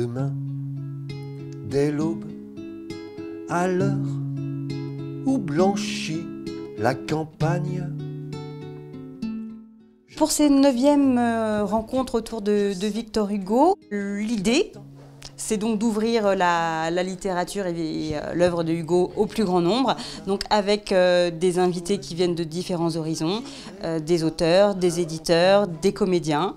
demain, dès l'aube, à l'heure où blanchit la campagne. Pour ces 9e rencontres autour de Victor Hugo, l'idée, c'est donc d'ouvrir la littérature et l'œuvre de Hugo au plus grand nombre, donc avec des invités qui viennent de différents horizons, des auteurs, des éditeurs, des comédiens.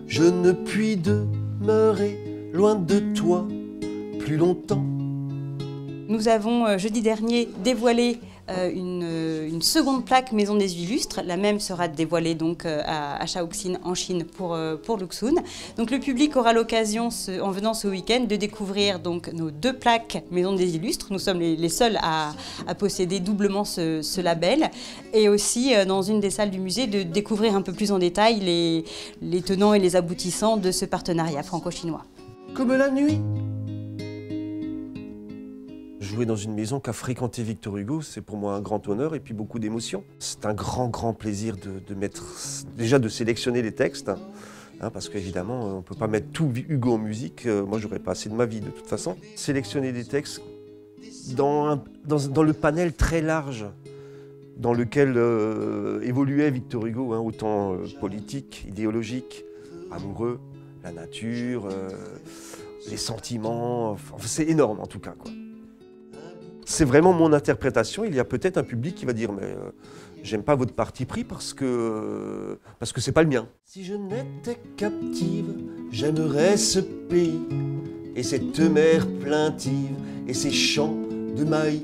Je ne puis demeurer loin de toi plus longtemps. Nous avons jeudi dernier dévoilé une seconde plaque Maison des Illustres. La même sera dévoilée donc à Shaoxing en Chine pour Luxun. Donc le public aura l'occasion, en venant ce week-end, de découvrir donc nos 2 plaques Maison des Illustres. Nous sommes les seuls à posséder doublement ce label. Et aussi, dans une des salles du musée, de découvrir un peu plus en détail les tenants et les aboutissants de ce partenariat franco-chinois. Comme la nuit. Jouer dans une maison qu'a fréquenté Victor Hugo, c'est pour moi un grand honneur et puis beaucoup d'émotions. C'est un grand plaisir déjà de sélectionner les textes, hein, parce qu'évidemment, on ne peut pas mettre tout Hugo en musique. Moi, j'aurais pas assez de ma vie de toute façon. Sélectionner des textes dans le panel très large dans lequel évoluait Victor Hugo, hein, autant politique, idéologique, amoureux, la nature, les sentiments. Enfin, c'est énorme en tout cas, quoi. C'est vraiment mon interprétation. Il y a peut-être un public qui va dire mais j'aime pas votre parti pris parce que c'est pas le mien. Si je n'étais captive, j'aimerais ce pays et cette mer plaintive et ces champs de maïs.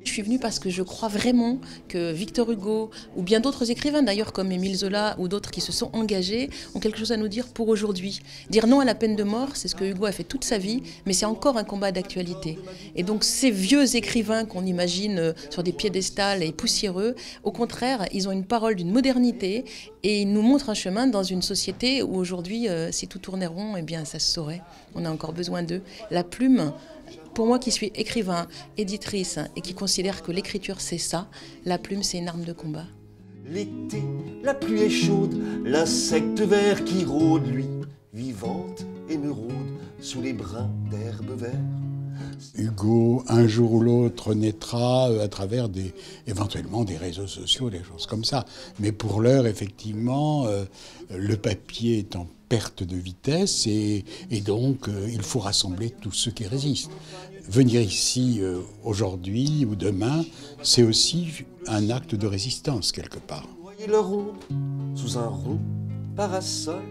Je suis venue parce que je crois vraiment que Victor Hugo, ou bien d'autres écrivains d'ailleurs comme Émile Zola ou d'autres qui se sont engagés, ont quelque chose à nous dire pour aujourd'hui. Dire non à la peine de mort, c'est ce que Hugo a fait toute sa vie, mais c'est encore un combat d'actualité. Et donc ces vieux écrivains qu'on imagine sur des piédestals et poussiéreux, au contraire, ils ont une parole d'une modernité et ils nous montrent un chemin dans une société où aujourd'hui, si tout tournait rond, eh bien ça se saurait. On a encore besoin d'eux. La plume, pour moi qui suis écrivain, éditrice et qui considère que l'écriture c'est ça, la plume c'est une arme de combat. L'été, la pluie est chaude, l'insecte vert qui rôde, lui, vivante émeraude sous les brins d'herbe vert. Hugo, un jour ou l'autre, naîtra à travers éventuellement des réseaux sociaux, des choses comme ça. Mais pour l'heure, effectivement, le papier est en perte de vitesse et donc il faut rassembler tous ceux qui résistent. Venir ici aujourd'hui ou demain, c'est aussi un acte de résistance quelque part. Voyez le rond sous un rond parasol.